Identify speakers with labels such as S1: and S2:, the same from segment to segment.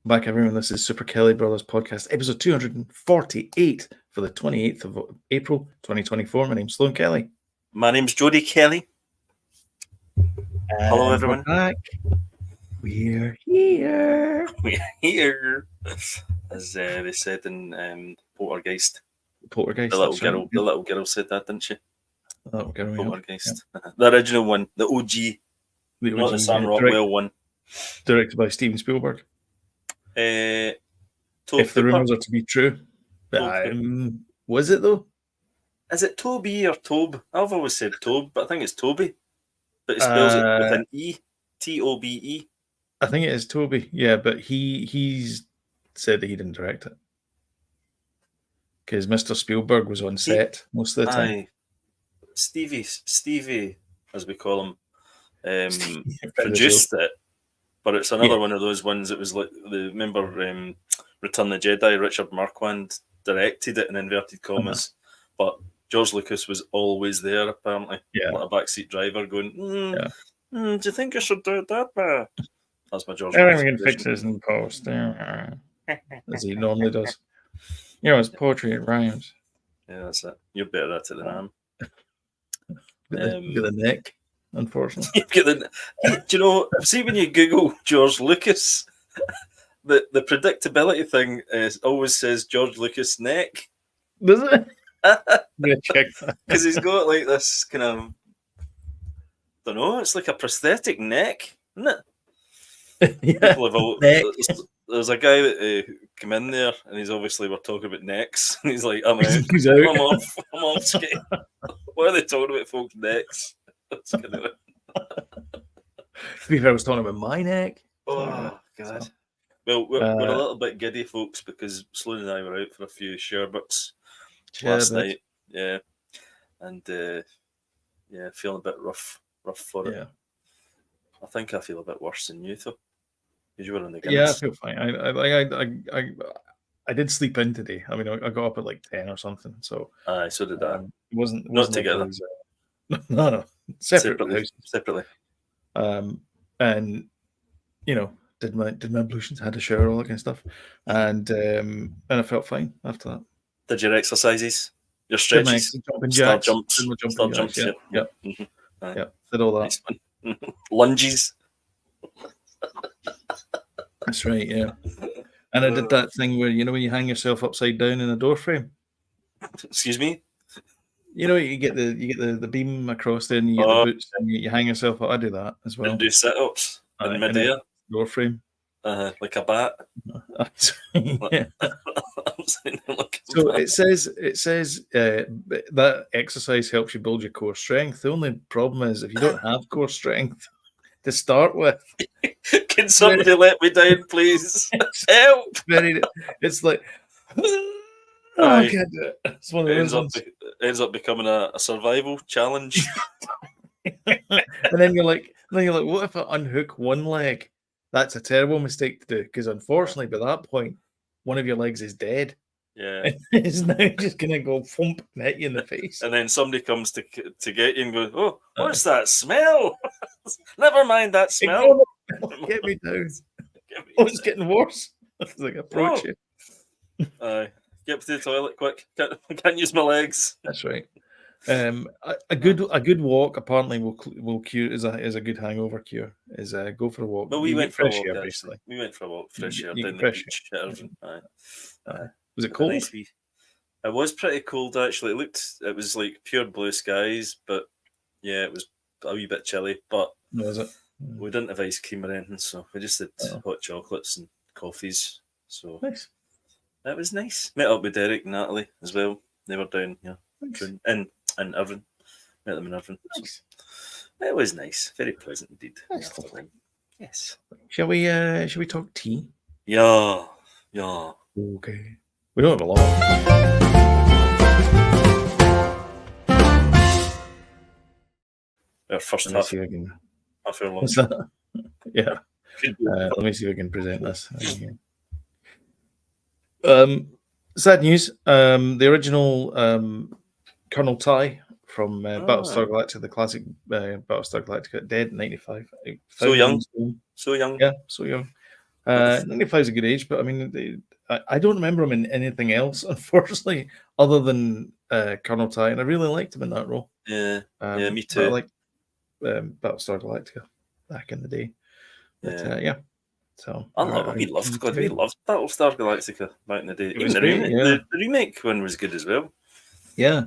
S1: Back, everyone. This is Super Kelly Brothers Podcast, episode 248 for the 28th of April, 2024. My name's Sloan Kelly.
S2: My name's Jody Kelly. Hello,
S1: And
S2: everyone.
S1: We're back. We're here.
S2: We're here, as they said in Poltergeist.
S1: Poltergeist.
S2: The little girl said that, didn't she?
S1: The little girl.
S2: Poltergeist. Yeah. The original one, the OG, not the Sam Rockwell one.
S1: Directed by Steven Spielberg. If the rumours are to be true. Was it, though?
S2: Is it Toby or Tobe? I've always said Tobe, but I think it's Toby. But it spells it with an E. Tobe.
S1: I think it is Toby, yeah, but he's said that he didn't direct it. Because Mr. Spielberg was on set most of the time.
S2: Stevie, as we call him, produced it. But it's another one of those ones that was like, remember Return of the Jedi, Richard Marquand directed it in inverted commas. But George Lucas was always there, apparently.
S1: Yeah.
S2: Like a backseat driver going, do you think I should do that? That's my George
S1: Lucas.
S2: Lucas.
S1: Everyone fixes in post, as he normally does. You know, it's poetry, it rhymes.
S2: Yeah, that's it. You're better at it than I am.
S1: Get the neck. Unfortunately,
S2: do you know? See, when you Google George Lucas, the predictability thing always says George Lucas neck.
S1: Does it? Yeah, check that
S2: because he's got like this kind of, don't know. It's like a prosthetic neck, isn't it?
S1: Yeah.
S2: There's a guy that came in there, and he's obviously we're talking about necks, and he's like, "I'm out.
S1: He's out.
S2: I'm off skate." Why are they talking about folks' necks? That's kind of it.
S1: To be fair, I was talking about my neck.
S2: Oh, God. Well, we're a little bit giddy, folks, because Sloan and I were out for a few sherbets last night. Yeah. And, feeling a bit rough for it.
S1: Yeah.
S2: I think I feel a bit worse than you, though. Because you were on the
S1: Guinness. Yeah, I feel fine. I did sleep in today. I mean, I got up at like 10 or something. So
S2: so did I.
S1: It wasn't
S2: not together.
S1: No. Separately. And you know, did my ablutions, had a shower, all that kind of stuff, and I felt fine after that.
S2: Did your exercises, your stretches,
S1: jumping
S2: jumps?
S1: Yeah. Yeah, did all that.
S2: Nice. Lunges.
S1: That's right. Yeah. And I did that thing where, you know, when you hang yourself upside down in a door frame.
S2: Excuse me.
S1: You know, you get the beam across there, and you get the boots, and you hang yourself up. I do that as well.
S2: And do sit-ups in mid-air.
S1: Door frame.
S2: Like a bat.
S1: Yeah. So it says that exercise helps you build your core strength. The only problem is if you don't have core strength to start with.
S2: Can somebody let me down, please? Help!
S1: It's like, I can't do it. It's one of those
S2: ends up becoming a survival challenge.
S1: And then you're like, what if I unhook one leg? That's a terrible mistake to do, because unfortunately, by that point, one of your legs is dead.
S2: Yeah,
S1: it's now just gonna go thump and hit you in the face.
S2: And then somebody comes to get you and goes, "Oh, what's that smell?" Never mind that smell.
S1: Get me down. It's getting worse. It's like approach you.
S2: Get to the toilet quick. Can't use my legs.
S1: That's right. A good walk apparently will cure is a good hangover cure. Is go for a walk.
S2: Well, we went for a walk.
S1: Air, basically.
S2: We went for a walk, fresh air down the beach.
S1: Was it cold?
S2: It was pretty cold actually. It was like pure blue skies, but yeah, it was a wee bit chilly. But
S1: was it?
S2: We didn't have ice cream or anything, so we just had hot chocolates and coffees. So
S1: nice.
S2: That was nice. Met up with Derek and Natalie as well. They were down here in Irvine. Met them in Irvine.
S1: Nice.
S2: So it was nice. Very pleasant indeed.
S1: Nice.
S2: Yes.
S1: Shall we talk tea?
S2: Yeah.
S1: Okay. We don't have a lot.
S2: Our first
S1: half our lunch. What's that? Yeah. Let me see if I can present this. Sad news. The original Colonel Ty from Battlestar Galactica, the classic Battlestar Galactica, dead in 95.
S2: So young.
S1: Yeah, so young. 95 is a good age, but I mean, I don't remember him in anything else, unfortunately, other than Colonel Ty, and I really liked him in that role.
S2: Yeah, me too.
S1: But I like Battlestar Galactica back in the day. But, yeah. So
S2: we loved Battlestar Galactica back in the day. Even the remake one was good as well.
S1: Yeah.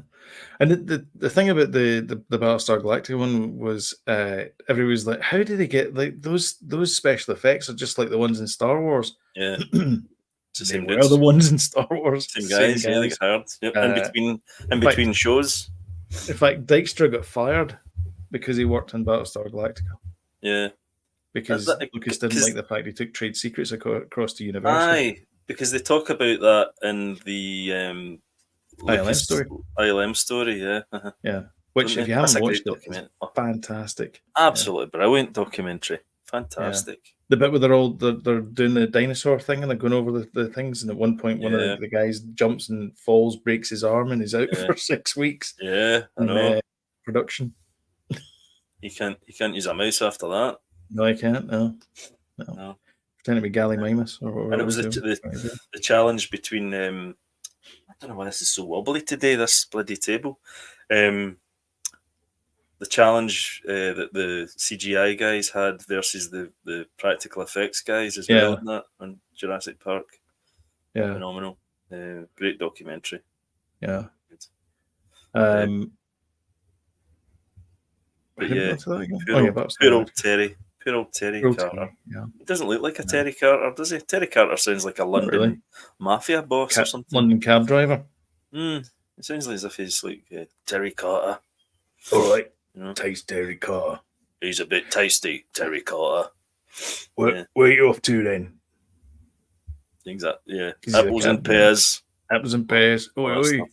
S1: And the thing about the Battlestar Galactica one was everyone was like, how did they get like those special effects are just like the ones in Star Wars?
S2: Yeah.
S1: They were the ones in Star Wars.
S2: Same guys. Yeah, they got hired. Yep. In between shows.
S1: In fact, Dykstra got fired because he worked on Battlestar Galactica.
S2: Yeah.
S1: Because Lucas didn't like the fact he took trade secrets across the universe.
S2: Aye, because they talk about that in the ILM story, yeah.
S1: Yeah. Which, if you haven't watched it, is fantastic.
S2: Absolutely brilliant documentary. Fantastic.
S1: Yeah. The bit where they're doing the dinosaur thing and they're going over the things, and at one point one of the guys jumps and falls, breaks his arm, and he's out for 6 weeks.
S2: Yeah, I know.
S1: Production.
S2: You can't use a mouse after that.
S1: No, I can't. No. Pretend to be Gallimimus or whatever.
S2: And it was the challenge between I don't know why this is so wobbly today, this bloody table. The challenge that the CGI guys had versus the practical effects guys as well in that on Jurassic Park.
S1: Yeah.
S2: Phenomenal. Great documentary.
S1: Yeah.
S2: But yeah, poor old Terry Carter.
S1: Yeah.
S2: He doesn't look like a Terry Carter, does he? Terry Carter sounds like a London mafia boss or something.
S1: London cab driver.
S2: It sounds as if he's like Terry Carter.
S1: All right. Taste Terry Carter.
S2: He's a bit tasty, Terry Carter.
S1: Where are you off to then?
S2: Exactly. Yeah. Apples and pears.
S1: Apples and pears. Oi.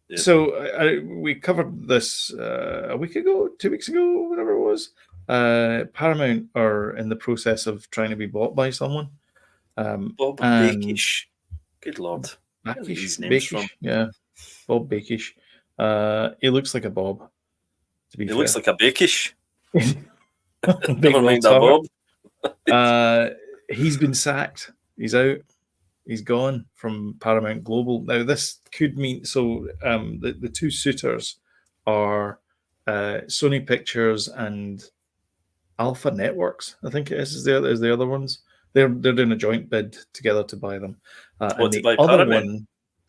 S2: Yeah.
S1: So we covered this a week ago, 2 weeks ago, whatever it was. Paramount are in the process of trying to be bought by someone.
S2: Bob Bakish. Good Lord.
S1: Bakish. Yeah. Bob Bakish. He looks like a Bob.
S2: He looks like a Bakish.
S1: Never mind that Bob. He's been sacked. He's out. He's gone from Paramount Global. Now, this could mean the two suitors are Sony Pictures and Alpha Networks. I think it is the other ones. They're doing a joint bid together to buy them. To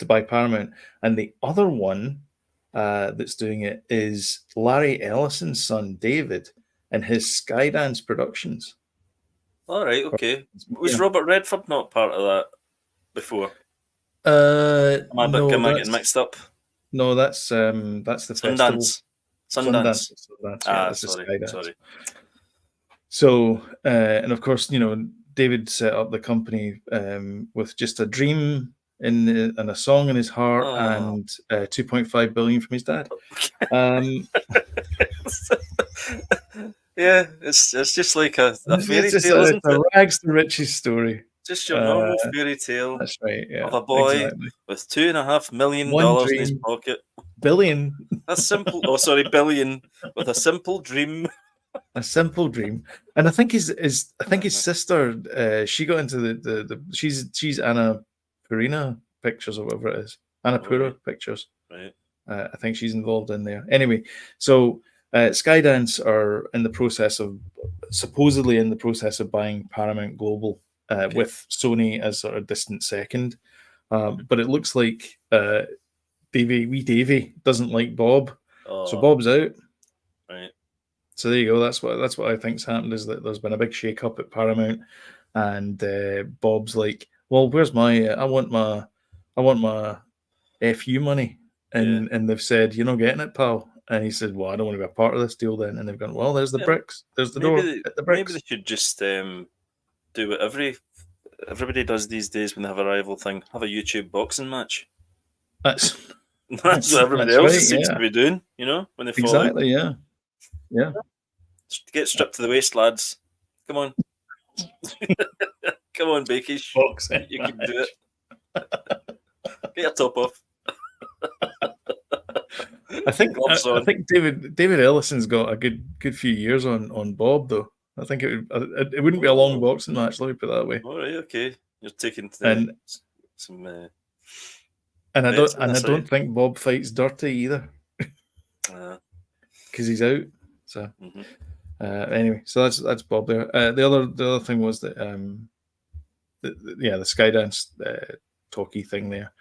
S1: buy Paramount, and the other one that's doing it is Larry Ellison's son David and his Skydance Productions.
S2: All right, okay. Was Robert Redford not part of that before? Am I getting mixed up?
S1: No, that's the
S2: Sundance.
S1: Sundance.
S2: Sorry.
S1: So, and of course, David set up the company with just a dream and a song in his heart and 2.5 billion from his dad. Yeah, it's just like a fairy tale. It's a rags to riches story.
S2: Just your normal fairy tale.
S1: That's right. Yeah,
S2: of a boy with $2.5 million in his pocket.
S1: Billion.
S2: A simple. Billion with a simple dream.
S1: A simple dream, and I think his sister. She got into the she's Anna Purina Pictures or whatever it is. Anna Pura Pictures.
S2: Right.
S1: I think she's involved in there. Anyway, so Skydance are supposedly in the process of buying Paramount Global with Sony as sort of distant second. But it looks like Davey doesn't like Bob, so Bob's out.
S2: Right.
S1: So there you go. That's what I think's happened, is that there's been a big shake up at Paramount, and Bob's like, well, where's my I want my FU money, and they've said, you're not getting it, pal. And he said, well, I don't want to be a part of this deal then. And they've gone, well, there's the bricks, there's the door, hit the bricks.
S2: Maybe they should just do what everybody does these days when they have a rival thing, have a YouTube boxing match. That's what everybody else seems to be doing, when they fall out.
S1: Exactly, yeah.
S2: Get stripped to the waist, lads. Come on. Come on, Bakish.
S1: Boxing.
S2: You can do it. Get your top off.
S1: I think David Ellison's got a good few years on Bob, though. I think it wouldn't be a long boxing match. Let me put it that way.
S2: All right, okay. You're taking some.
S1: And I don't think Bob fights dirty either, because he's out. So anyway, so that's Bob there. The other thing was that the Skydance talkie thing there.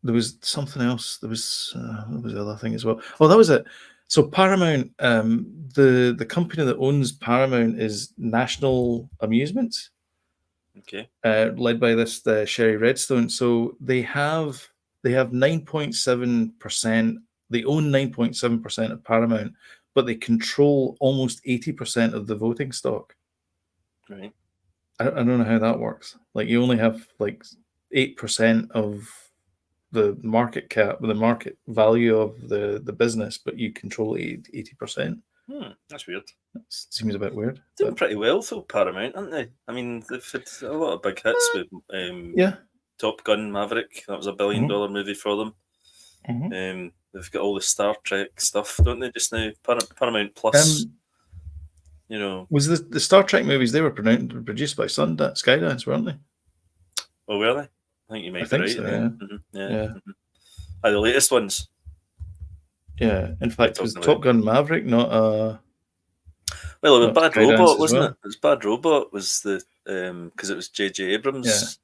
S1: There was something else. There was what was the other thing as well? Oh, that was it. So Paramount, the company that owns Paramount is National Amusements.
S2: Okay.
S1: Led by this Sherry Redstone. So they have 9.7%. They own 9.7% of Paramount, but they control almost 80% of the voting stock.
S2: Right.
S1: I don't know how that works. Like, you only have like 8% of the market cap, the market value of the business, but you control 80%.
S2: That's weird.
S1: That seems a bit weird.
S2: Doing pretty well though, Paramount, aren't they? I mean, they've had a lot of big hits with Top Gun, Maverick. That was $1 billion movie for them. They've got all the Star Trek stuff, don't they? Just now, Paramount Plus.
S1: Was the Star Trek movies? They were produced by Skydance, weren't they?
S2: Oh, were they? I think you might be right.
S1: So,
S2: yeah. The latest ones.
S1: Yeah, in fact, it was Top Gun Maverick, not
S2: Well, it was Bad Robot, wasn't it? It was Bad Robot, was the because it was J.J. Abrams'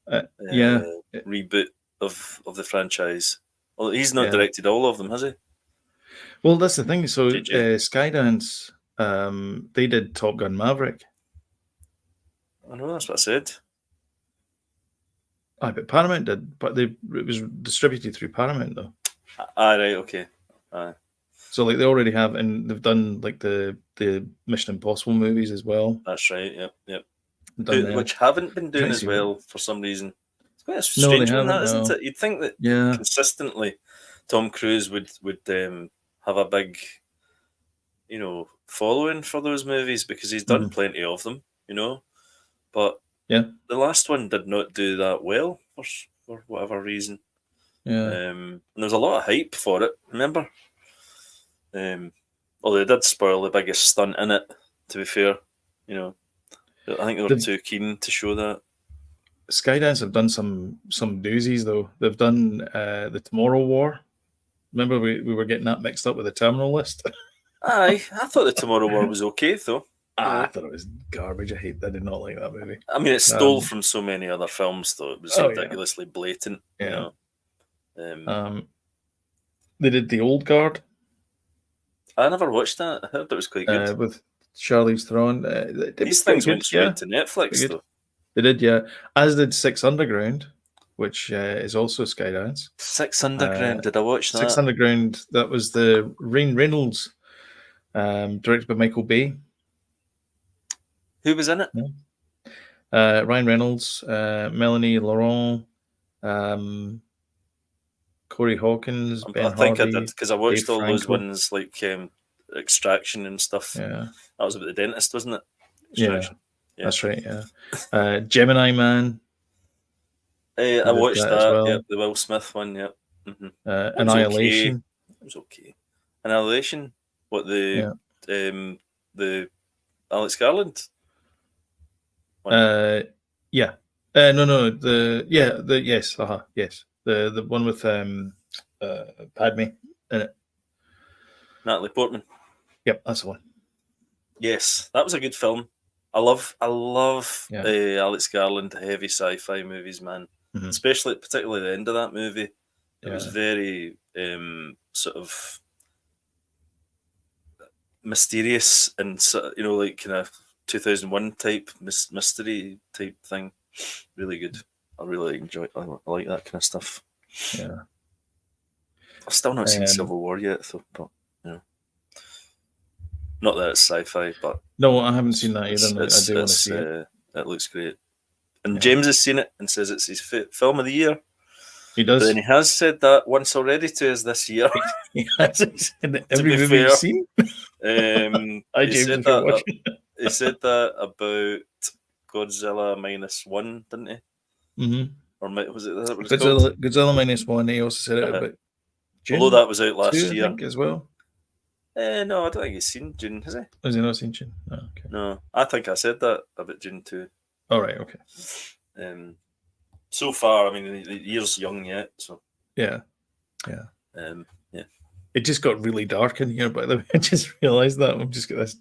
S2: reboot of the franchise. Well, he's not directed all of them, has he?
S1: Well, that's the thing. So Skydance, they did Top Gun Maverick.
S2: I know, that's what I said.
S1: But Paramount did, but it was distributed through Paramount though.
S2: Right, okay.
S1: So like they already have, and they've done like the Mission Impossible movies as well.
S2: That's right. Yep. Which haven't been doing as well for some reason. It's quite a strange one, that, isn't it? You'd think that consistently Tom Cruise would have a big, following for those movies because he's done plenty of them, But the last one did not do that well for whatever reason. And there was a lot of hype for it, remember? Although they did spoil the biggest stunt in it, to be fair. I think they were too keen to show that.
S1: Skydance have done some doozies, though. They've done the Tomorrow War. Remember, we were getting that mixed up with the Terminal List?
S2: Aye, I thought the Tomorrow War was okay, though.
S1: I thought it was garbage. I did not like that movie.
S2: I mean, it stole from so many other films, though. It was ridiculously blatant.
S1: Yeah. They did The Old Guard.
S2: I never watched that. I heard it was quite good.
S1: With Charlize Theron.
S2: These things went straight to Netflix, though.
S1: They did, yeah. As did Six Underground, which is also Skydance.
S2: Six Underground, did I watch that?
S1: Six Underground, that was the Ryan Reynolds, directed by Michael Bay.
S2: Who was in it?
S1: Ryan Reynolds, Melanie Laurent, Corey Hawkins, Ben Hardy. I think I did,
S2: because I watched all those ones like Extraction and stuff.
S1: Yeah.
S2: That was about the dentist, wasn't it?
S1: Extraction. Yeah, that's right, yeah. Gemini Man.
S2: I watched that, the Will Smith one,
S1: Annihilation.
S2: It was okay. Annihilation? What, the Alex Garland one?
S1: No, yes, the one with Padme in it.
S2: Natalie Portman.
S1: Yep, that's the one.
S2: Yes, that was a good film. I love Alex Garland heavy sci-fi movies, man. Particularly the end of that movie. It was very sort of mysterious and like kind of 2001 type mystery type thing. Really good. I really enjoy. I like that kind of stuff.
S1: Yeah.
S2: I've still not seen Civil War yet, but not that it's sci-fi, but
S1: no, I haven't seen that either. I do want to see it.
S2: It looks great. And James has seen it and says it's his film of the year.
S1: He does.
S2: But then he has said that once already to us this year.
S1: He has. Every movie you've seen.
S2: He said that about Godzilla -1, didn't he?
S1: Mm-hmm.
S2: Or was it
S1: Godzilla -1? He also said it about June.
S2: Although that was out last year
S1: I think, as well.
S2: No, I don't think he's seen Dune, has he?
S1: Has he not seen Dune? Oh, okay.
S2: No, I think I said that about Dune too.
S1: All right, okay.
S2: So far, I mean, the year's young yet, so
S1: yeah.
S2: Yeah.
S1: It just got really dark in here, by the way. I just realised that. I've just got this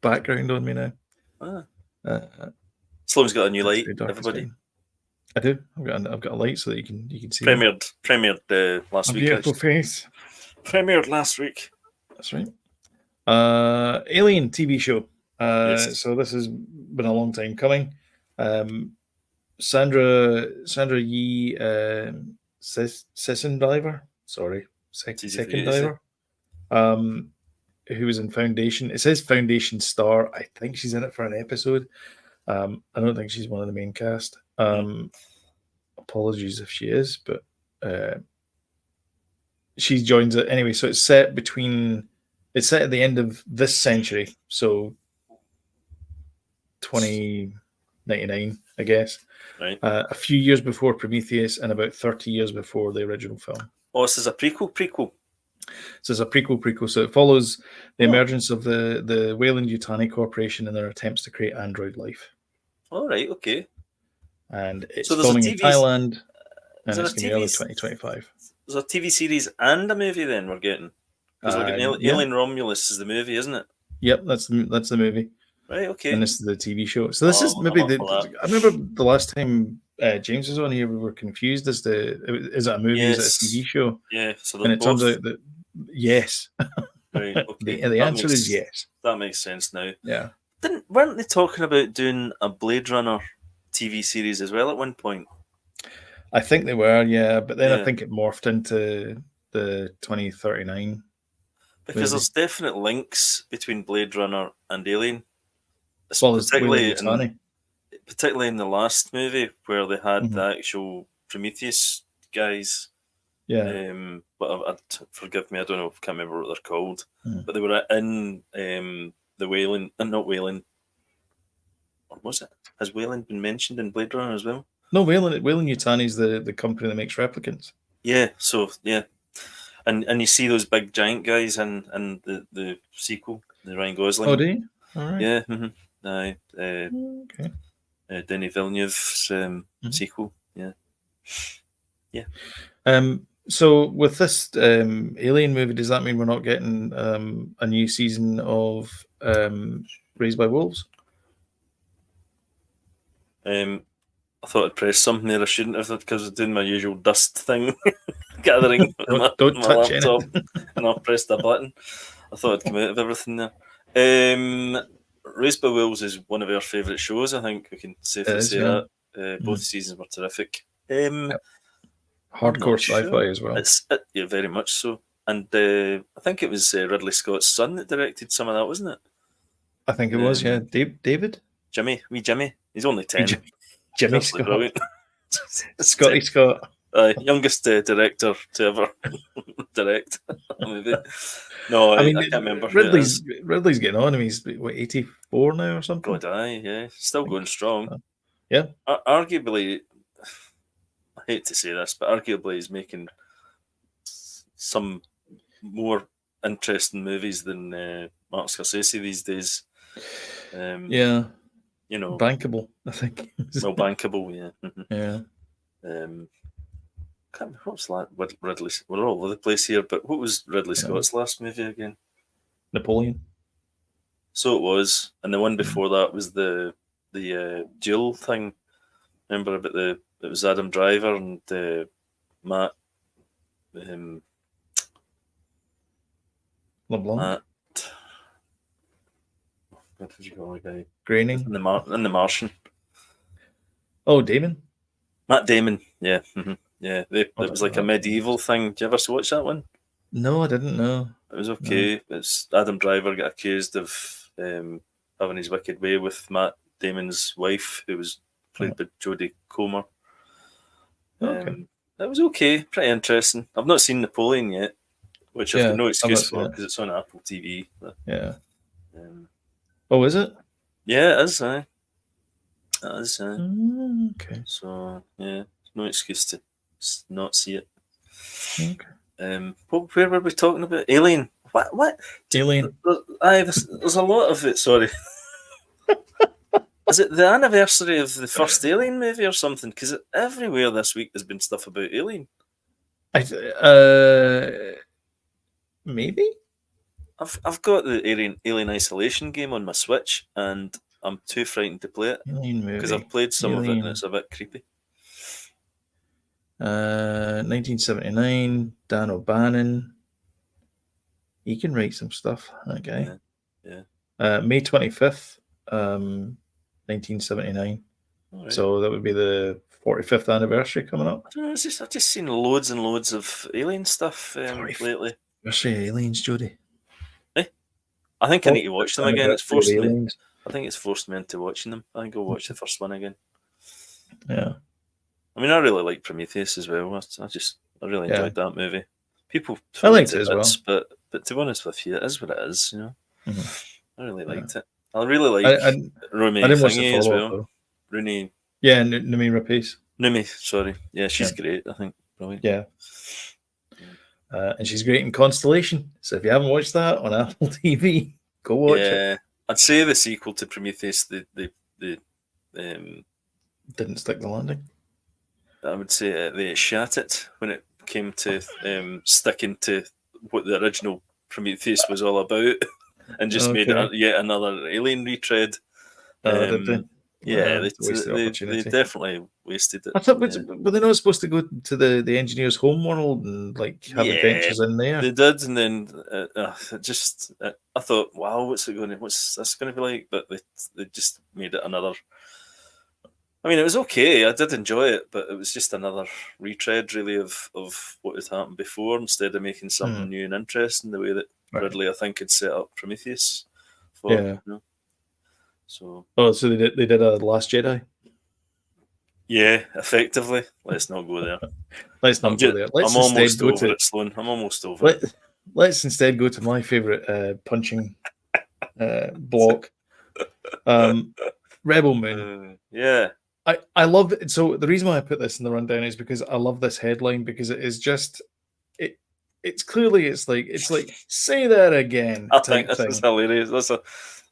S1: background on me now.
S2: Sloan's got a new light, everybody.
S1: I do. I've got a light so that you can see.
S2: Premiered last week.
S1: Beautiful face.
S2: Premiered last week.
S1: That's right. Alien TV show.
S2: Yes.
S1: So this has been a long time coming. Sandra Yee Sessendiver. Sorry, second diver. Who was in Foundation. It says Foundation star. I think she's in it for an episode. I don't think she's one of the main cast. Apologies if she is, but she joins it anyway. So it's set at the end of this century, so 2099, I guess.
S2: Right.
S1: A few years before Prometheus and about 30 years before the original film.
S2: Oh, this is a prequel?
S1: So it's a prequel. So it follows the emergence of the Weyland-Yutani Corporation and their attempts to create android life.
S2: All right, okay.
S1: And it's filming in Thailand, and it's going to be early 2025.
S2: There's a TV series and a movie then we're getting? Because we're getting Alien Romulus is the movie, isn't it?
S1: Yep, that's the movie.
S2: Right, okay.
S1: And this is the TV show. So this is maybe I remember the last time James was on here, we were confused as to is it a movie, is it a TV show?
S2: Yeah, so
S1: and it turns out that yes.
S2: Right, okay.
S1: the answer is yes.
S2: That makes sense now.
S1: Yeah.
S2: Weren't they talking about doing a Blade Runner TV series as well at one point?
S1: I think they were, yeah, but then I think it morphed into the 2039.
S2: Because there's definite links between Blade Runner and Alien.
S1: Well,
S2: particularly in the last movie where they had the actual Prometheus guys.
S1: Yeah.
S2: But forgive me, I don't know, I can't remember what they're called. But they were in the Weyland, not Weyland. Or was it? Has Weyland been mentioned in Blade Runner as well?
S1: No, Weyland-Yutani is the company that makes replicants.
S2: Yeah, so yeah. And you see those big giant guys in the sequel, the Ryan Gosling.
S1: Oh, do you? All right.
S2: Yeah. Okay. Denis Villeneuve's sequel. Yeah.
S1: So with this Alien movie, does that mean we're not getting a new season of Raised by Wolves?
S2: I thought I'd press something there I shouldn't have, because I was doing my usual dust thing, gathering
S1: don't
S2: my
S1: touch
S2: laptop,
S1: anything.
S2: and I pressed a button. I thought I'd come out of everything there. Raised by Wolves is one of our favourite shows. I think we can safely say that. Both seasons were terrific.
S1: Hardcore sci-fi as well.
S2: Yeah, very much so. And I think it was Ridley Scott's son that directed some of that, wasn't it?
S1: I think it was, yeah. David?
S2: Jimmy. He's only 10.
S1: Jimmy Scott. Brilliant. Scotty Scott.
S2: Youngest director to ever direct a movie. No, I can't remember.
S1: Ridley's getting on. I mean, he's 84 now or something.
S2: God, yeah, still going strong.
S1: Yeah.
S2: Arguably, I hate to say this, but arguably he's making some more interesting movies than Martin Scorsese these days.
S1: Yeah.
S2: You know,
S1: bankable, I think.
S2: Well, bankable, yeah.
S1: Yeah.
S2: What's that? Ridley? We're all over the place here, but what was Ridley Scott's last movie again?
S1: Napoleon.
S2: So it was, and the one before that was the duel thing. Remember about it was Adam Driver and Matt.
S1: LeBlanc.
S2: Matt. What did you call the guy?
S1: Groening.
S2: In the Martian.
S1: Oh, Damon.
S2: Matt Damon. Yeah. Yeah. It was like a medieval thing. Did you ever watch that one?
S1: No, I didn't know.
S2: It was okay. No. It's Adam Driver got accused of having his wicked way with Matt Damon's wife, who was played by Jodie Comer.
S1: Okay.
S2: It was okay. Pretty interesting. I've not seen Napoleon yet, which I've got no excuse for because it's on Apple TV. But,
S1: yeah. Oh, is it?
S2: Yeah, it is. It is.
S1: Okay.
S2: So, yeah, no excuse to not see it.
S1: Okay.
S2: Where were we talking about? Alien. What?
S1: Alien.
S2: There's a lot of it. Sorry. Is it the anniversary of the first Alien movie or something? Because everywhere this week there's been stuff about Alien.
S1: Maybe.
S2: I've got the Alien Isolation game on my Switch, and I'm too frightened to play it because I've played some of it and it's a bit creepy.
S1: 1979, Dan O'Bannon. He can write some stuff, that guy.
S2: Yeah.
S1: May 25th, 1979. Right. So that would be the 45th anniversary coming up.
S2: I don't know, I've just seen loads and loads of Alien stuff lately.
S1: Anniversary Aliens, Jody.
S2: I think I need to watch them again. It's forced me. I think it's forced me into watching them. I think I'll watch the first one again.
S1: Yeah.
S2: I mean, I really like Prometheus as well. I really enjoyed that movie. People,
S1: I liked it as well.
S2: But to be honest with you, it is what it is. You know, I really liked it. I really like Rooney Thingy as well. Though. Rooney.
S1: Yeah, Noomi Rapace.
S2: Noomi, sorry. Yeah, she's great. I think brilliant.
S1: Yeah. And she's great in Constellation. So if you haven't watched that on Apple TV, go watch it.
S2: Yeah, I'd say the sequel to Prometheus, the
S1: didn't stick the landing.
S2: I would say they shat it when it came to sticking to what the original Prometheus was all about, and just made it yet another Alien retread.
S1: Did they?
S2: Yeah, they definitely wasted it.
S1: I thought, were they not supposed to go to the engineer's home world and like have adventures in there?
S2: They did, and then I thought, wow, what's this going to be like? But they just made it another. I mean, it was okay. I did enjoy it, but it was just another retread, really, of what had happened before, instead of making something new and interesting. The way that Ridley, I think, had set up Prometheus for.
S1: Yeah.
S2: You know? So
S1: they did a Last Jedi.
S2: Yeah, effectively. Let's not go there.
S1: Let's not go there.
S2: I'm almost over it, Sloan. I'm almost over it.
S1: Let's instead go to my favourite punching block. Rebel Moon.
S2: Yeah.
S1: I love it. So the reason why I put this in the rundown is because I love this headline, because it is just it's like say that again.
S2: I think this is hilarious.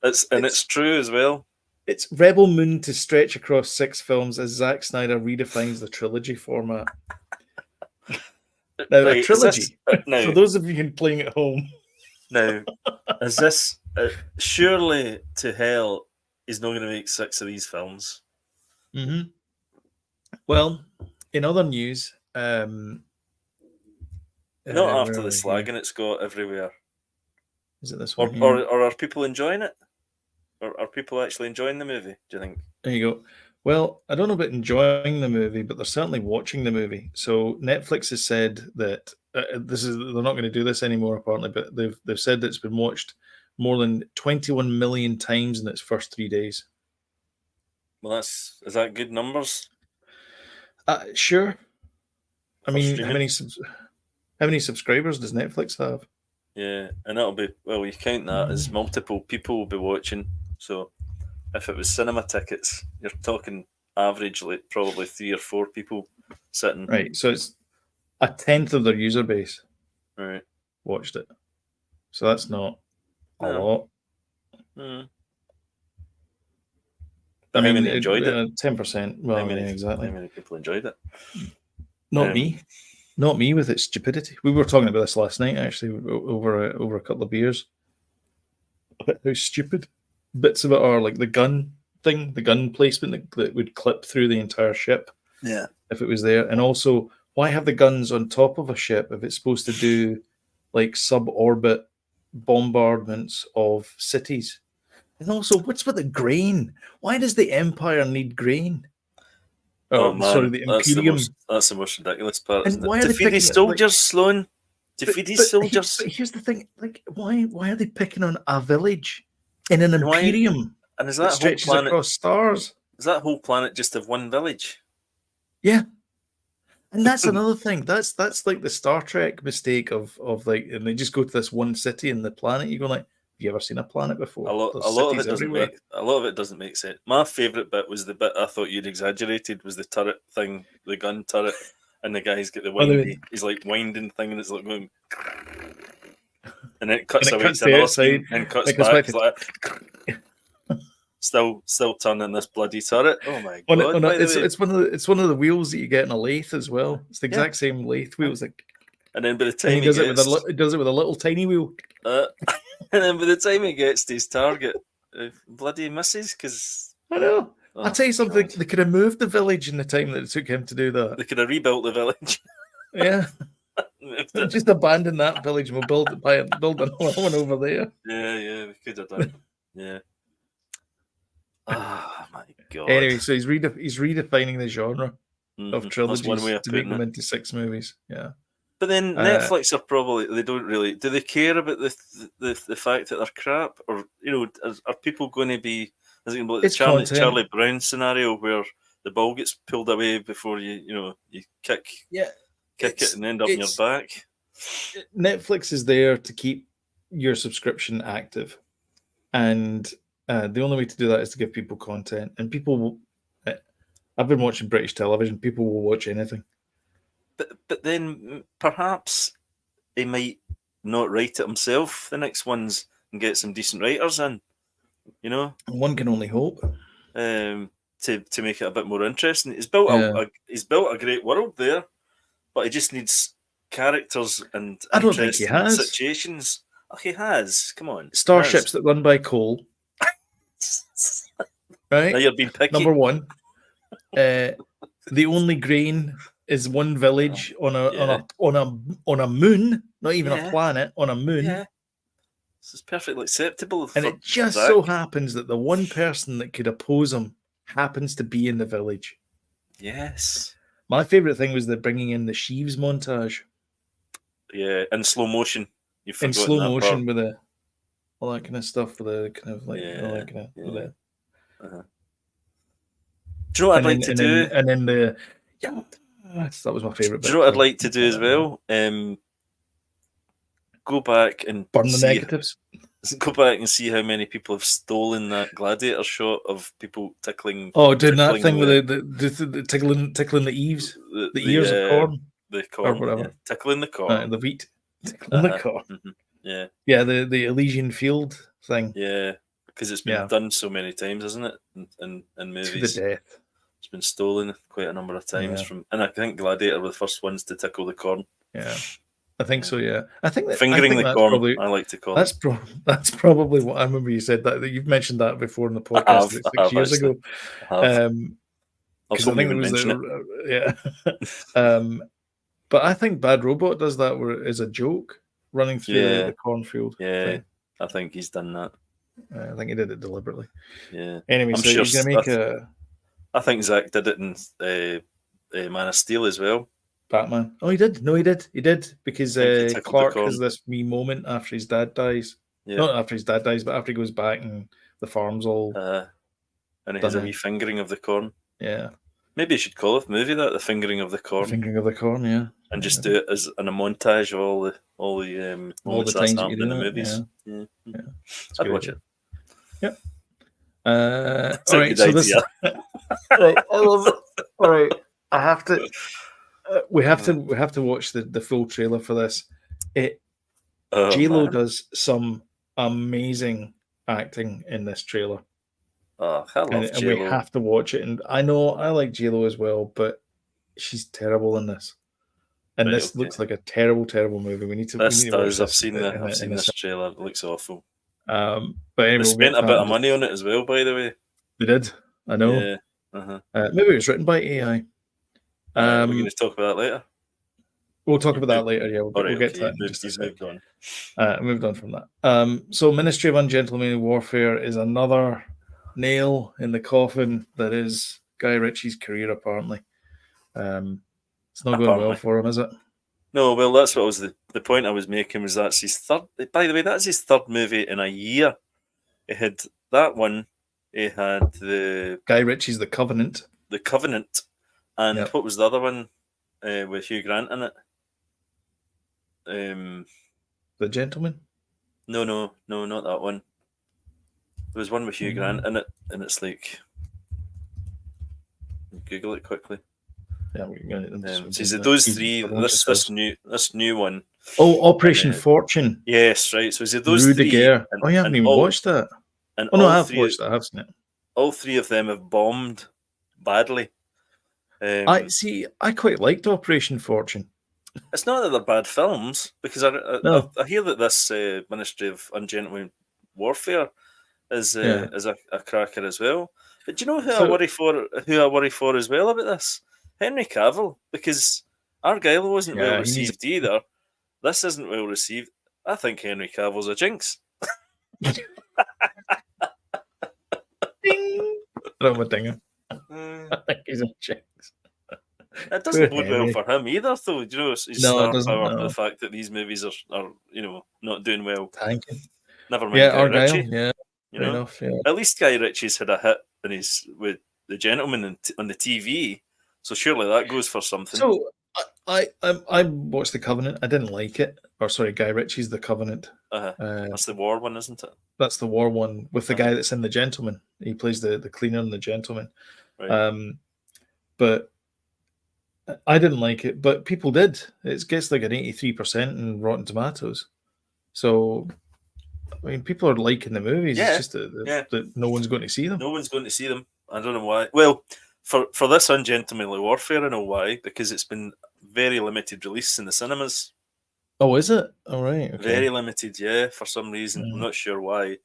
S2: It's true as well.
S1: It's Rebel Moon to stretch across 6 films as Zack Snyder redefines the trilogy format. Now, a trilogy, for those of you playing at home.
S2: Now, is this surely to hell he's not going to make 6 of these films?
S1: Mm-hmm. Well, in other news,
S2: not after the slagging it's got everywhere.
S1: Is it this one?
S2: Or are people enjoying it? Or are people actually enjoying the movie, do you think?
S1: There you go. Well, I don't know about enjoying the movie, but they're certainly watching the movie. So Netflix has said that they're not going to do this anymore, apparently, but they've said that it's been watched more than 21 million times in its first 3 days.
S2: Well, is that good numbers?
S1: Sure. I mean, how many subscribers does Netflix have?
S2: Yeah, and that'll be, well, you count that as multiple people will be watching. So if it was cinema tickets, you're talking average, like probably 3 or 4 people sitting.
S1: Right, so it's 1/10 of their user base watched it. So that's not a lot.
S2: Mm.
S1: I mean,
S2: how many enjoyed it?
S1: 10%. Well, exactly.
S2: How many people enjoyed it?
S1: Not me. Not me with its stupidity. We were talking about this last night, actually, over a couple of beers. How stupid bits of it are, like the gun thing, the gun placement that would clip through the entire ship.
S2: Yeah.
S1: If it was there. And also, why have the guns on top of a ship if it's supposed to do like suborbit bombardments of cities? And also, what's with the grain? Why does the Empire need grain?
S2: Oh man,
S1: sorry, the Imperium.
S2: That's the most ridiculous part.
S1: And why are they
S2: defeat these soldiers, Sloan? Defeat these soldiers.
S1: But here's the thing: like, why are they picking on a village in an Imperium?
S2: And is that
S1: stretches
S2: whole planet
S1: across stars?
S2: Is that whole planet just of one village?
S1: Yeah, and that's another thing. That's like the Star Trek mistake of like, and they just go to this one city in the planet. You go like, have you ever seen a planet before?
S2: A lot of it doesn't make sense. My favourite bit was the bit I thought you'd exaggerated, was the turret thing, the gun turret, and the guy's got the windy. He's like winding thing, and it's like going, and then it cuts away to another scene and cuts back. It's like, still turning this bloody turret. Oh my god!
S1: It's one of the wheels that you get in a lathe as well. It's the exact same lathe wheels. And
S2: then by the time
S1: he does it with a little tiny wheel.
S2: And then by the time he gets to his target, bloody misses because
S1: I know. I'll tell you something. God. They could have moved the village in the time that it took him to do that.
S2: They could have rebuilt the village.
S1: Yeah. Just abandon that village and we'll build another one over there.
S2: Yeah, we could have done. Yeah. Oh my god.
S1: Anyway, so he's redefining the genre of trilogies to make them into 6 movies. Yeah.
S2: But then Netflix they don't really. Do they care about the fact that they're crap, or are people going to be? Is it going to be like the Charlie Brown scenario where the ball gets pulled away before you kick it and end up in your back?
S1: Netflix is there to keep your subscription active, and the only way to do that is to give people content. And people will. I've been watching British television. People will watch anything.
S2: But then perhaps he might not write it himself, the next ones, and get some decent writers in.
S1: One can only hope.
S2: To make it a bit more interesting. He's built a great world there, but he just needs characters and
S1: I don't think he has
S2: situations. Oh, he has. Come on,
S1: starships that run by coal. Right.
S2: Now you're being picky.
S1: Number 1. The only grain is one village on a moon, not even a planet, on a moon.
S2: Yeah. This is perfectly acceptable.
S1: And it just so happens that the one person that could oppose him happens to be in the village.
S2: Yes.
S1: My favourite thing was the bringing in the Sheaves montage.
S2: Yeah, in slow motion.
S1: In slow motion with all that kind of stuff, with the kind of like all that kind of.
S2: Do you know what I'd like to do?
S1: And then the that was my favourite.
S2: Do you know what I'd like to do as well? Go back and
S1: burn the negatives.
S2: Go back and see how many people have stolen that gladiator shot of people tickling.
S1: Oh, doing that thing with the tickling the eaves, the ears of corn,
S2: the corn, or whatever, tickling the corn,
S1: the wheat, tickling the corn.
S2: Mm-hmm.
S1: Yeah, the Elysian Field thing.
S2: Yeah, because it's been done so many times, isn't it? In movies,
S1: to the death.
S2: It's been stolen quite a number of times and I think Gladiator were the first ones to tickle the corn.
S1: Yeah, I think so. Yeah, I think that
S2: fingering the corn. Probably, I like to call
S1: that's that's probably what I remember you said that you've mentioned that before in the podcast 6 years ago. Because I think it was but I think Bad Robot does that where it is a joke running through the cornfield.
S2: Yeah, thing. I think he's done that.
S1: I think he did it deliberately.
S2: Yeah.
S1: Anyway, so he's going to make
S2: I think Zack did it in Man of Steel as well.
S1: Batman. Oh, he did. No, he did. He did because Clark has this wee moment after his dad dies. Yeah. Not after his dad dies, but after he goes back and the farm's all.
S2: And he has a wee fingering of the corn.
S1: Yeah.
S2: Maybe you should call the movie that, the fingering of the corn.
S1: The fingering of the corn, yeah.
S2: And just do it as in a montage of all the times happening in the movies. Yeah. I'd watch it.
S1: Yep. All right. So this. All right. I have to. We have to watch the full trailer for this. J-Lo does some amazing acting in this trailer.
S2: Oh, I love
S1: and we have to watch it. And I know I like J-Lo as well, but she's terrible in this. And this looks like a terrible, terrible movie. We need to.
S2: I've seen this trailer. It looks awful.
S1: But anyway,
S2: they spent a bit of money on it as well, by the way.
S1: They did. I know.
S2: Yeah.
S1: Maybe it was written by AI.
S2: We're going to talk about that later.
S1: We'll talk about that later. Yeah, we'll get to that. Moved on from that. So, Ministry of Ungentlemanly Warfare is another nail in the coffin that is Guy Ritchie's career. Apparently, it's not going well for him, is it?
S2: No. Well, that's what was the point I was making. Was that's his third? By the way, that's his third movie in a year. He had that one. He had the
S1: Guy Ritchie's The Covenant.
S2: The Covenant. And what was the other one with Hugh Grant in it?
S1: The Gentleman?
S2: No, not that one. There was one with Hugh Grant in it, and it's like... Google it quickly.
S1: Yeah,
S2: so is it those three? This new one.
S1: Oh, Operation Fortune.
S2: Yes, right. So is it those
S1: Rudiger.
S2: three?
S1: Oh, you haven't even watched that.
S2: And
S1: oh no, I have watched that. I have seen it.
S2: All three of them have bombed badly.
S1: I quite liked Operation Fortune.
S2: It's not that they're bad films, because I hear that this Ministry of Ungentlemanly Warfare is a cracker as well. But do you know who I worry for as well about this? Henry Cavill, because Argyle wasn't well received either. This isn't well received. I think Henry Cavill's a jinx.
S1: Ding! I'm a dinger. I think he's a jinx.
S2: It doesn't bode well for him either, though. Do you know, his star power, the fact that these movies are not doing well.
S1: Tanking.
S2: Never mind Guy Ritchie.
S1: Yeah,
S2: enough. Yeah. At least Guy Ritchie's had a hit with The Gentleman on the TV, so surely that goes for something.
S1: So I watched The Covenant. I didn't like it. Or sorry, Guy Ritchie's The Covenant.
S2: That's the war one, isn't it?
S1: That's the war one with the guy that's in The Gentleman. He plays the cleaner in The Gentleman.
S2: Right.
S1: But I didn't like it, but people did. It gets like an 83% in Rotten Tomatoes. So, I mean, people are liking the movies.
S2: Yeah.
S1: It's just that no one's going to see them.
S2: No one's going to see them. I don't know why. Well, for this Ungentlemanly Warfare, I know why, because it's been very limited release in the cinemas.
S1: Oh, is it? All right. Okay.
S2: Very limited, yeah, for some reason. I'm not sure why.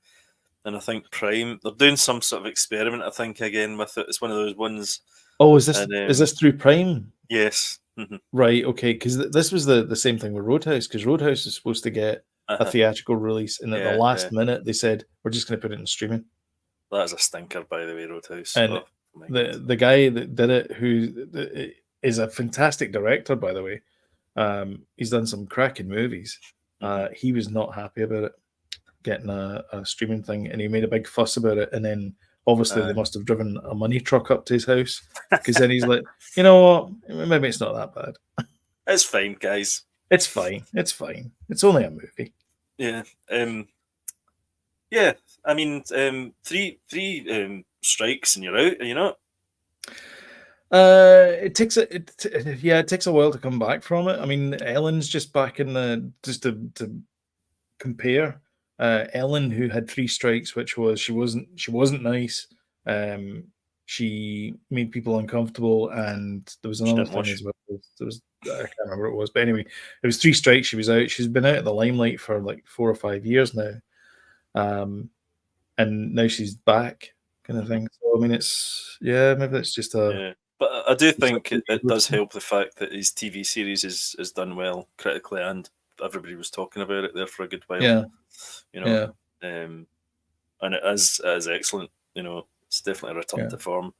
S2: And I think Prime, they're doing some sort of experiment, I think, again, with it. It's one of those ones.
S1: Oh, is this through Prime?
S2: Yes. Mm-hmm.
S1: Right, okay, because this was the same thing with Roadhouse, because Roadhouse is supposed to get a theatrical release, and at the last minute, they said, we're just going to put it in streaming.
S2: That is a stinker, by the way, Roadhouse.
S1: And the guy that did it, who is a fantastic director, by the way, he's done some cracking movies. He was not happy about it, getting a streaming thing, and he made a big fuss about it, and then obviously they must have driven a money truck up to his house, because then he's like, you know what, maybe it's not that bad.
S2: It's fine, guys.
S1: It's fine. It's only a movie.
S2: Yeah. Yeah. I mean, three strikes and you're out, are you not?
S1: It takes a while to come back from it. I mean, Ellen's just back in just to compare. Ellen, who had 3 strikes, which was she wasn't nice. She made people uncomfortable, and there was another thing as well. There was I can't remember what it was, but anyway, it was 3 strikes. She was out. She's been out of the limelight for like 4 or 5 years now, and now she's back, kind of thing. So I mean, maybe it's just a.
S2: Yeah. But I do think it does help the fact that his TV series is done well critically, and everybody was talking about it there for a good while.
S1: Yeah.
S2: And it is excellent. It's definitely a return to form.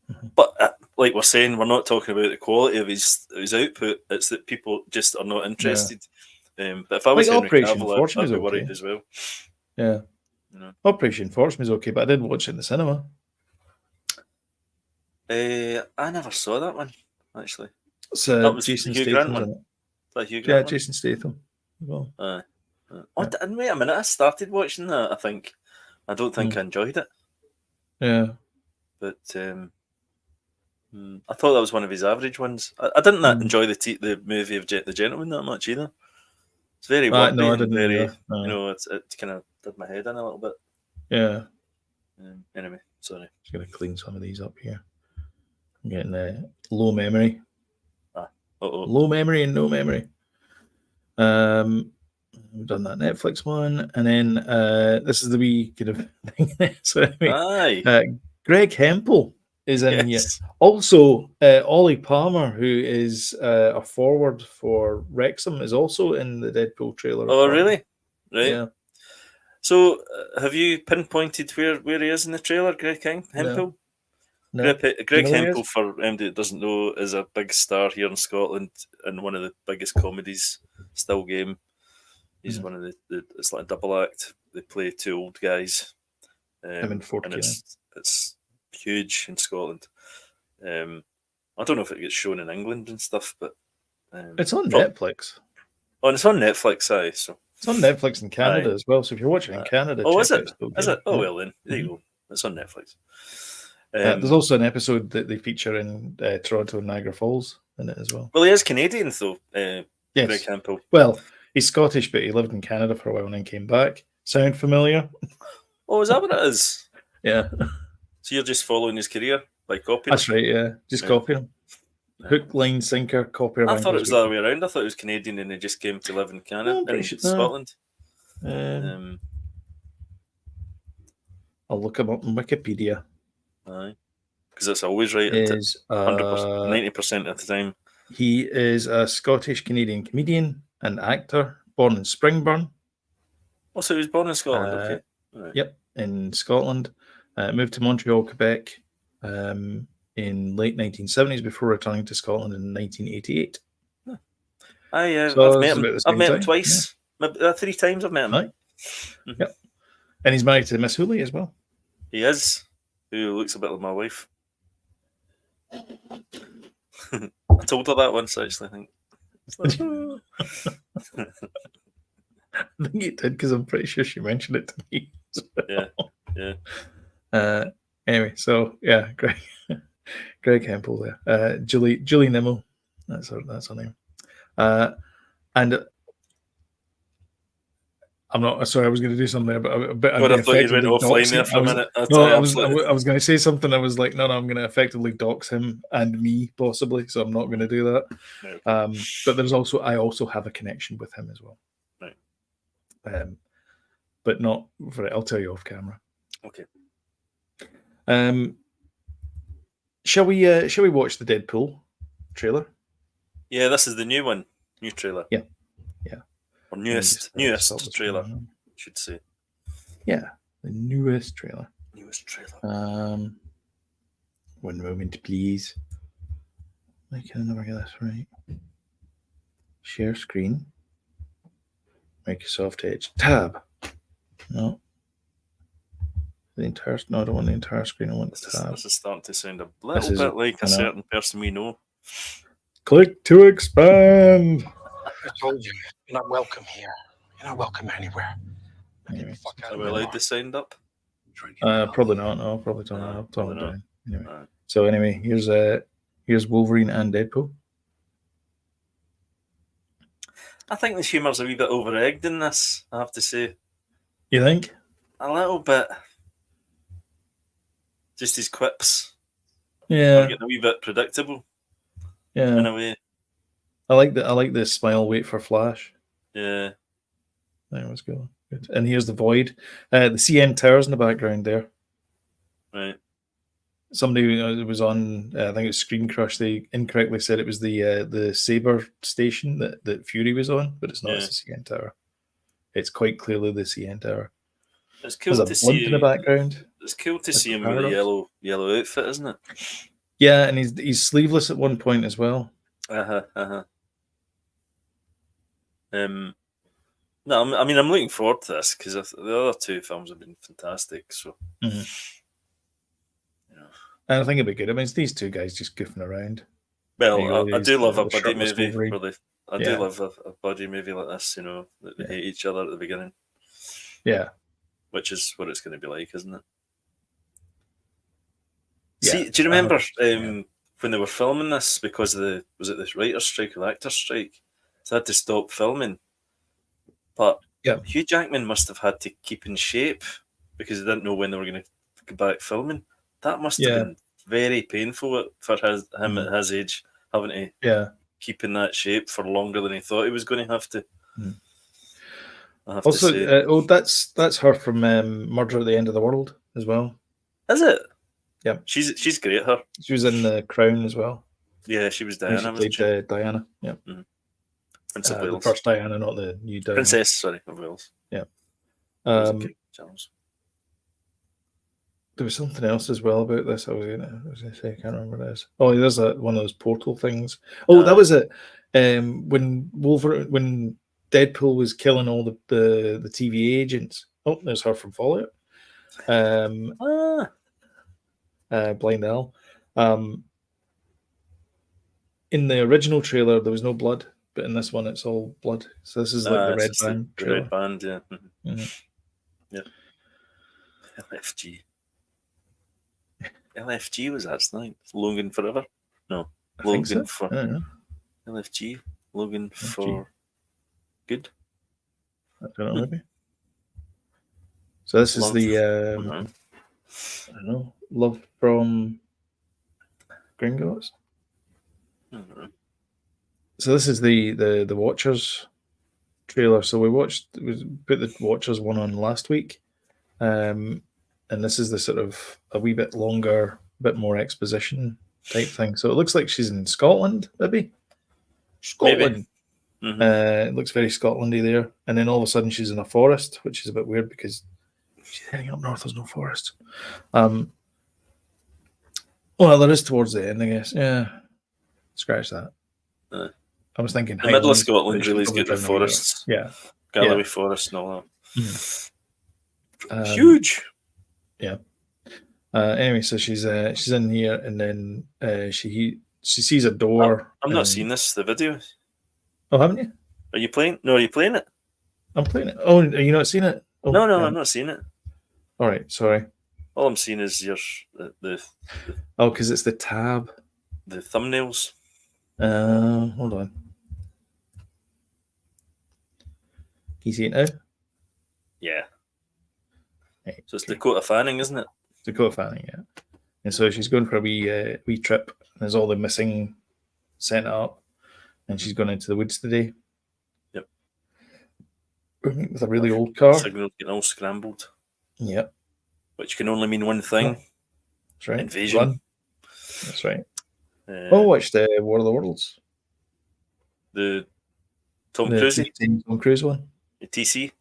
S1: Mm-hmm.
S2: But like we're saying, we're not talking about the quality of his output. It's that people just are not interested. But if I was Henry Cavill, I'd be worried as well.
S1: Yeah. Operation Fortune is okay, but I did watch it in the cinema.
S2: I never saw that one, actually.
S1: That was Jason Statham one.
S2: Is that Hugh Grant one?
S1: Jason Statham. Well.
S2: And wait a minute, I started watching that, I think. I don't think I enjoyed it.
S1: Yeah.
S2: But I thought that was one of his average ones. I didn't enjoy the movie of The Gentleman that much either. It's very wordy.
S1: No, I didn't.
S2: It kind of did my head in a little bit.
S1: Yeah.
S2: Anyway, sorry.
S1: Just going to clean some of these up here. I'm getting low memory. Low memory and no memory. We've done that Netflix one, and then this is the wee kind of thing. So anyway, Greg Hempel is in here. Also, Ollie Palmer, who is a forward for Wrexham, is also in the Deadpool trailer.
S2: Oh, really? Right.
S1: Yeah.
S2: So, have you pinpointed where he is in the trailer, Greg Hempel? No. Greg Hempel, for anybody that doesn't know, is a big star here in Scotland in one of the biggest comedies, Still Game. He's one of it's like a double act. They play 2 old guys. And it's huge in Scotland. I don't know if it gets shown in England and stuff, but
S1: it's on Netflix.
S2: Oh, and it's on Netflix, aye. So
S1: it's on Netflix in Canada as well. So if you're watching in Canada,
S2: is it? Oh well, then there you go. It's on Netflix.
S1: There's also an episode that they feature in Toronto and Niagara Falls in it as well.
S2: Well, he is Canadian, though.
S1: Yes.
S2: Greg Campbell.
S1: Well, he's Scottish, but he lived in Canada for a while and then came back. Sound familiar?
S2: Oh, is that what it is?
S1: Yeah.
S2: So you're just following his career by copying
S1: That's
S2: him?
S1: right, yeah. Just copying him. Hook, line, sinker, copy.
S2: I thought it was the other way around. I thought he was Canadian and he just came to live in Canada, in Scotland.
S1: I'll look him up on Wikipedia.
S2: Aye. Because it's always right. 90% of the time.
S1: He is a Scottish-Canadian comedian and actor, born in Springburn.
S2: Oh, so he was born in Scotland, okay.
S1: Right. Yep, in Scotland. Moved to Montreal, Quebec in late 1970s before returning to Scotland in 1988.
S2: I've met him twice. Yeah. 3 times I've met him.
S1: Right. Mm-hmm. Yep. And he's married to Miss Hooley as well.
S2: He is, who looks a bit like my wife. I told her that once, actually, I think.
S1: I think you did, because I'm pretty sure she mentioned it to me.
S2: Yeah.
S1: Anyway, so yeah, Greg Hempel there. Julie Nimmo, that's her name. And I'm not sorry. I was going to do something there, but
S2: I thought you went offline there for a minute.
S1: I was going to say something. I was like, no, I'm going to effectively dox him and me possibly. So I'm not going to do that. Okay. But I also have a connection with him as well.
S2: Right.
S1: But not for it. I'll tell you off camera.
S2: Okay.
S1: Shall we watch the Deadpool trailer?
S2: Yeah, this is the new one. New trailer.
S1: Yeah.
S2: Or newest trailer, I should say.
S1: Yeah, the newest trailer. One moment, please. I can never get this right. Share screen. Microsoft Edge. Tab. No. I don't want the entire screen. I want the tab.
S2: This is starting to sound a little bit like a certain person we know.
S1: Click to expand.
S3: I told you, you're not welcome here. You're not welcome anywhere.
S2: Anyway, are we allowed to sound up?
S1: Probably not. No, probably don't have time. Anyway. Right. So anyway, here's Wolverine and Deadpool.
S2: I think the humour's a wee bit over-egged in this, I have to say.
S1: You think?
S2: A little bit. Just his quips.
S1: Yeah.
S2: Are getting a wee bit predictable.
S1: Yeah.
S2: In a way.
S1: I like the smile, wait for Flash.
S2: Yeah.
S1: That was good. And here's the Void. The CN Towers in the background there.
S2: Right.
S1: Somebody was on, I think it was Screen Crush, they incorrectly said it was the Saber station that Fury was on, but it's not. It's the CN Tower. It's quite clearly the CN Tower.
S2: It's cool
S1: to see in the background.
S2: It's cool to see him with a yellow outfit, isn't it?
S1: Yeah, and he's sleeveless at one point as well.
S2: No, I mean, I'm looking forward to this because the other 2 films have been fantastic. So,
S1: and I think it'd be good. I mean, it's these 2 guys just goofing around.
S2: Well, I do love a buddy movie. I do love a buddy movie like this. That they hate each other at the beginning.
S1: Yeah,
S2: which is what it's going to be like, isn't it?
S1: Yeah.
S2: See, do you remember when they were filming this because of the writer's strike or the actor's strike? So they had to stop filming. But Hugh Jackman must have had to keep in shape because they didn't know when they were going to go back filming. That must have been very painful for him at his age, having to keep in that shape for longer than he thought he was going to have to.
S1: Also, that's her from Murder at the End of the World as well.
S2: Is it?
S1: Yeah,
S2: she's great. Her.
S1: She was in The Crown as well.
S2: Yeah, she was Diana.
S1: She played Diana. Yeah.
S2: Mm-hmm. Prince of Wales.
S1: The first Diana, not the new Diana.
S2: Princess, sorry, of Wales.
S1: Yeah. There was something else as well about this. I was gonna say, I can't remember what it is. Oh, there's one of those portal things. Oh, that was it. When Deadpool was killing all the TV agents. Oh, there's her from Fallout. Blind Al. In the original trailer, there was no blood, but in this one, it's all blood. So this is like the red band.
S2: The red band, yeah.
S1: Mm-hmm.
S2: Yeah. LFG. LFG was that tonight? Logan Forever? No.
S1: I think
S2: Logan
S1: so.
S2: for
S1: I don't know.
S2: LFG. Logan for good.
S1: I don't know, maybe. So this is the I don't know, Love from Gringotts. So this is the Watchers trailer. So we put the Watchers one on last week, and this is the sort of a wee bit longer, bit more exposition type thing. So it looks like she's in Scotland, maybe. Scotland.
S2: Maybe.
S1: It looks very Scotlandy there, and then all of a sudden she's in a forest, which is a bit weird because she's heading up north. There's no forest. Well, there is towards the end, I guess. Yeah, scratch that. I was thinking
S2: the middle of Scotland really is good with forests.
S1: Yeah,
S2: Galloway Forest and all
S1: that.
S2: Huge.
S1: Yeah. Anyway, so she's in here, and then she sees a door.
S2: I'm not seeing this. The video.
S1: Oh, haven't you?
S2: Are you playing? No, are you playing it?
S1: I'm playing it. Oh, are you not seeing it? Oh,
S2: no, I'm not seeing it.
S1: All right, sorry.
S2: All I'm seeing is the
S1: oh, because it's the tab.
S2: The thumbnails.
S1: Hold on. Can you see it now?
S2: Yeah.
S1: Right,
S2: so it's Dakota Fanning, isn't it?
S1: Dakota Fanning, yeah. And so she's going for a wee trip. There's all the missing sent up, and she's going into the woods today.
S2: Yep.
S1: With a really old car.
S2: Signals getting all scrambled.
S1: Yep.
S2: Which can only mean one thing.
S1: That's right.
S2: Invasion.
S1: Run. That's right. Watch the War of the Worlds.
S2: The Tom Cruise.
S1: Tom Cruise one.
S2: The TC.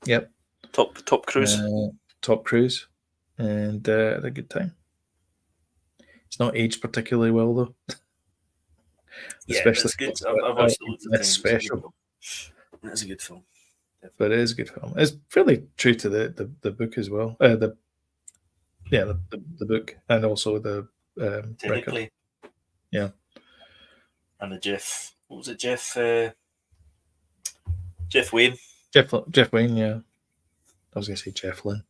S1: Yep.
S2: Top Cruise.
S1: Top Cruise. And had a good time. It's not aged particularly well though.
S2: Especially it's good. I've watched it.
S1: It's special.
S2: It's a good film.
S1: But it is a good film. It's fairly true to the book as well. The book and also the
S2: technically.
S1: Record. Yeah.
S2: And the Jeff. What was it? Jeff Wayne.
S1: Jeff Wayne. Yeah. I was going to say Jeff Lynne.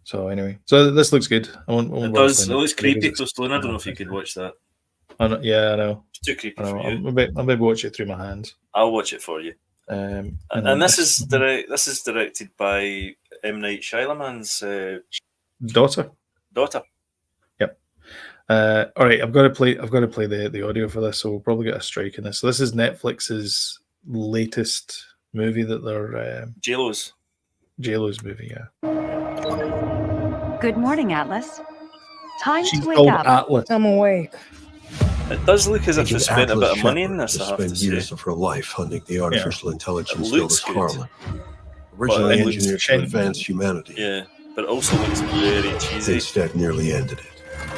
S1: So anyway, so this looks good.
S2: It does. It looks creepy, Stone. I don't know if you could watch that.
S1: Yeah, I know.
S2: It's too creepy for you.
S1: I'll maybe watch it through my hands.
S2: I'll watch it for you.
S1: And
S2: this is directed by M. Night Shyamalan's
S1: daughter. Yep. All right, I've got to play the audio for this, so we'll probably get a strike in this. So this is Netflix's latest movie that they're
S2: JLo's
S1: movie. Yeah.
S4: Good morning, Atlas. Time
S1: She's
S4: to wake
S1: called
S4: up.
S1: Atlas.
S5: I'm awake.
S2: It does look as if they spent a bit of money in this. I have to
S6: spent
S2: say.
S6: years of her life hunting the artificial intelligence
S2: It
S6: known
S2: looks
S6: as
S2: good.
S6: Harlan, originally
S2: But it looks
S6: engineered to advance humanity.
S2: Yeah, but it also looks very cheesy
S6: Instead, nearly ended it.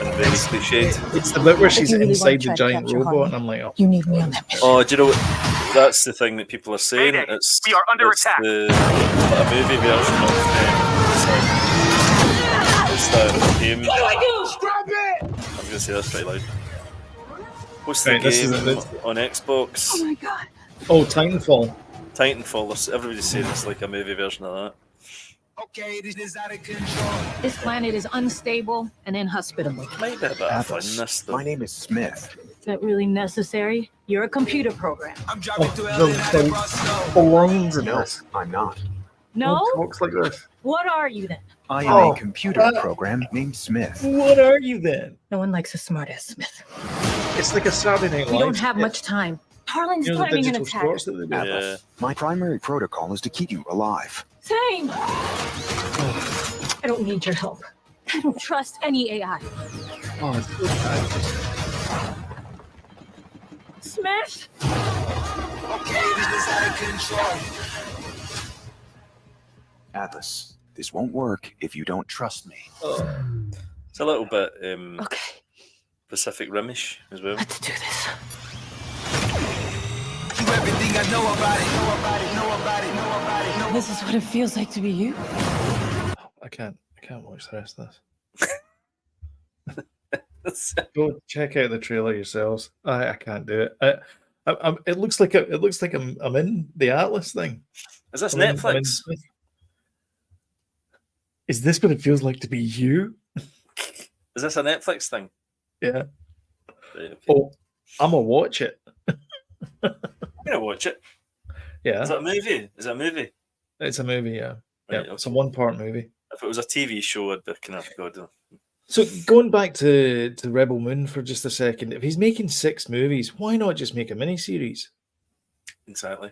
S2: and very cliched.
S1: It's the bit where she's
S5: you really
S1: inside
S5: want
S1: the
S5: to
S1: giant
S5: capture
S1: robot,
S5: Harlan,
S1: and I'm like, oh,
S5: you need me on that mission.
S2: Oh, do you know what? That's the thing that people are saying.
S7: Mayday.
S2: It's
S7: We are under
S2: it's
S7: attack.
S2: A movie version of it's that game. What do I do? Scrap it! I'm gonna say that's pretty loud. What's the
S1: Right, this
S2: game
S1: is
S2: on Xbox?
S5: Oh my god.
S1: oh, Titanfall.
S2: Titanfall. Everybody's saying it's like a movie version of that.
S7: Okay, this is out of control.
S8: This planet is unstable and inhospitable.
S2: Might be a bit of fun. This though.
S9: My name is Smith.
S8: Is that really necessary? You're a computer program.
S7: I'm driving to LA
S1: the-
S7: and had it brought snow.
S1: Belongs in
S9: No,
S1: this.
S9: I'm not.
S8: No?
S1: Talks like this.
S8: What are you then?
S9: I am
S1: Oh,
S9: a computer program named Smith.
S1: What are you then?
S8: No one likes a smartass, Smith.
S1: It's like a Saturday Night
S8: We
S1: Live.
S8: don't have much time. Harlan's
S1: You know the
S8: planning an
S1: digital
S8: attack.
S1: sports that they do.
S2: Yeah.
S9: My primary protocol is to keep you alive.
S8: Same. I don't need your help. I don't trust any AI.
S1: Oh, it's so bad.
S8: Smith?
S7: Okay, this is out of control.
S9: Atlas, this won't work if you don't trust me.
S2: It's a little bit
S8: Okay,
S2: Pacific Rimish as well.
S8: let's do this.
S7: You everything I know about it. Know about it. Know about it. Know about it. Know.
S8: This is what it feels like to be you.
S1: I can't watch the rest of this. Go check out the trailer yourselves. I can't do it. It looks like I'm in the Atlas thing.
S2: Is this
S1: I'm in
S2: Netflix?
S1: Is this what it feels like to be you?
S2: Is this a Netflix thing?
S1: Yeah.
S2: Right, okay.
S1: Oh, I'm gonna watch it.
S2: I'm gonna watch it.
S1: Yeah.
S2: Is it a movie?
S1: It's a movie, yeah.
S2: Right,
S1: Yeah. It's a
S2: okay.
S1: 1-part movie.
S2: If it was a TV show, I'd be kind of God.
S1: So going back to Rebel Moon for just a second, if he's making 6 movies, why not just make a miniseries?
S2: Exactly.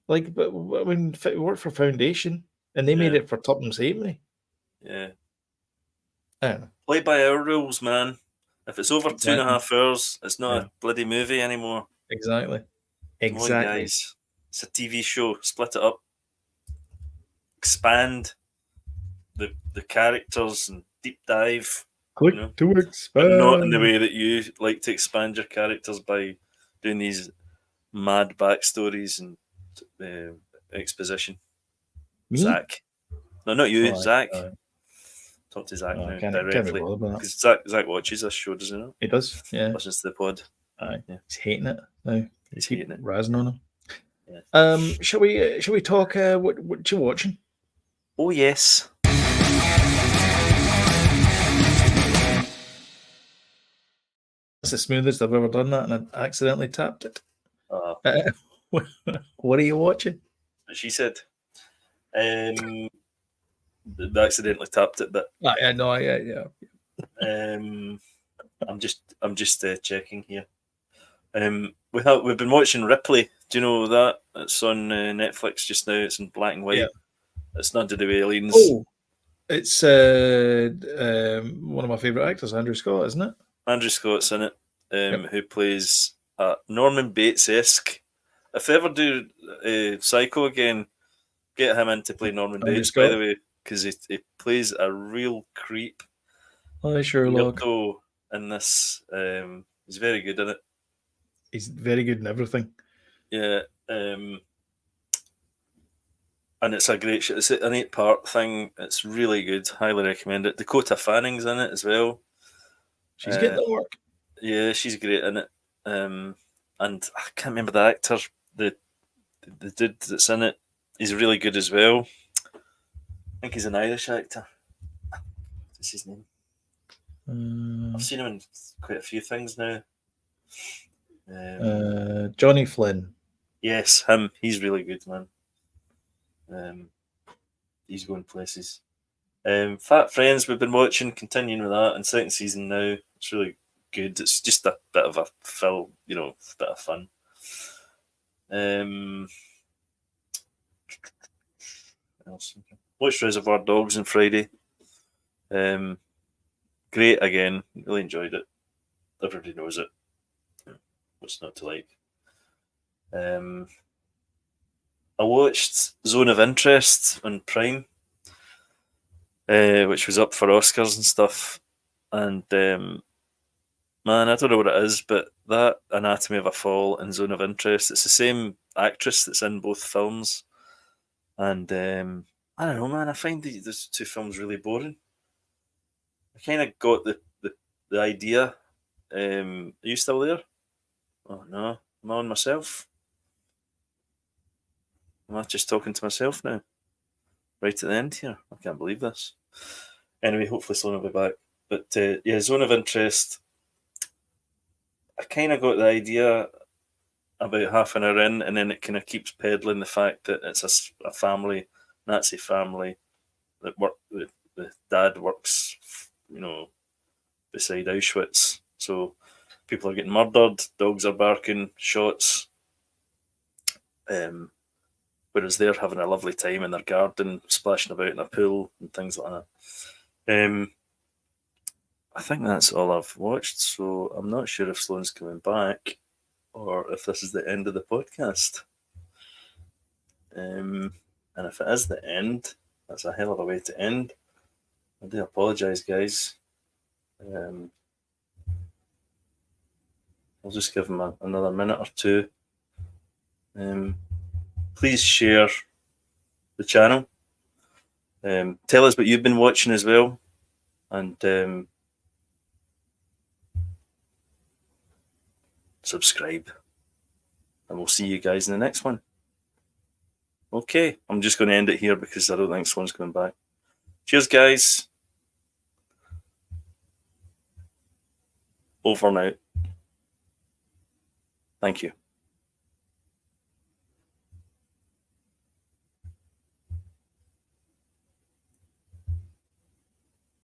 S1: Like, but I mean, it worked for Foundation, and they made
S2: Yeah.
S1: it for Tuppence Halfpenny.
S2: Yeah.
S1: I don't know.
S2: Play by our rules, man. If it's over
S1: Exactly.
S2: 2.5 hours, it's not
S1: Yeah.
S2: a bloody movie anymore.
S1: Exactly.
S2: Come on,
S1: Exactly.
S2: guys. It's a TV show. Split it up. Expand the characters and deep dive.
S1: Click
S2: You know?
S1: to
S2: But
S1: expand.
S2: not in the way that you like to expand your characters by doing these mad backstories and exposition.
S1: Me?
S2: Zach. No, not you,
S1: Oh,
S2: Zach.
S1: aye.
S2: Talk to Zach
S1: No,
S2: now
S1: I can't be
S2: directly.
S1: bothered with that.
S2: Because Zach watches this show, doesn't he?
S1: He does, yeah.
S2: Listens to the pod.
S1: Aye.
S2: Yeah.
S1: He's hating it now.
S2: He's
S1: Keep
S2: hating it.
S1: razzing on him.
S2: Yeah.
S1: Shall we talk? What you watching?
S2: Oh, yes.
S1: That's the smoothest I've ever done that, and I accidentally tapped it. What are you watching?
S2: She said. Accidentally tapped it, but
S1: I know, yeah.
S2: I'm just checking here. We've been watching Ripley. Do you know that? It's on Netflix just now. It's in black and white.
S1: Yeah.
S2: It's not to do with aliens.
S1: Oh, it's one of my favourite actors, Andrew Scott, isn't it?
S2: Andrew Scott's in it, who plays Norman Bates-esque. If they ever do Psycho again, get him in to play Norman
S1: Andrew
S2: Bates,
S1: Scott?
S2: by the way, because he plays a real creep.
S1: Oh, Sherlock.
S2: Weirdo in this. He's very good in it.
S1: He's very good in everything.
S2: Yeah. And it's a great show. It's an 8-part thing. It's really good. Highly recommend it. Dakota Fanning's in it as well.
S1: She's getting the work.
S2: Yeah, she's great in it. And I can't remember the actor, the dude that's in it. He's really good as well. I think he's an Irish actor. What's his name? I've seen him in quite a few things now.
S1: Johnny Flynn.
S2: Yes, him. He's really good, man. He's going places. Fat Friends, we've been watching, continuing with that, and second season now. It's really good. It's just a bit of a film, a bit of fun. Watched Reservoir Dogs on Friday. Great again. Really enjoyed it. Everybody knows it. What's not to like? I watched Zone of Interest on Prime, which was up for Oscars and stuff. And man, I don't know what it is, but that Anatomy of a Fall and Zone of Interest, it's the same actress that's in both films. And I don't know, man, I find these two films really boring. I kind of got the idea. Are you still there? Oh no, am I on myself? Am I just talking to myself now? Right at the end here. I can't believe this. Anyway, hopefully Sloan will be back. But yeah, Zone of Interest. I kind of got the idea about half an hour in, and then it kind of keeps peddling the fact that it's a family, Nazi family, that the dad works, beside Auschwitz. So people are getting murdered, dogs are barking, shots. Whereas they're having a lovely time in their garden, splashing about in a pool and things like that. I think that's all I've watched, so I'm not sure if Sloane's coming back or if this is the end of the podcast. And if it is the end, that's a hell of a way to end. I do apologise, guys. I'll just give him another minute or two. Please share the channel. Tell us what you've been watching as well. And subscribe. And we'll see you guys in the next one. Okay, I'm just going to end it here because I don't think Sloane's coming back. Cheers, guys. Over now. Thank you.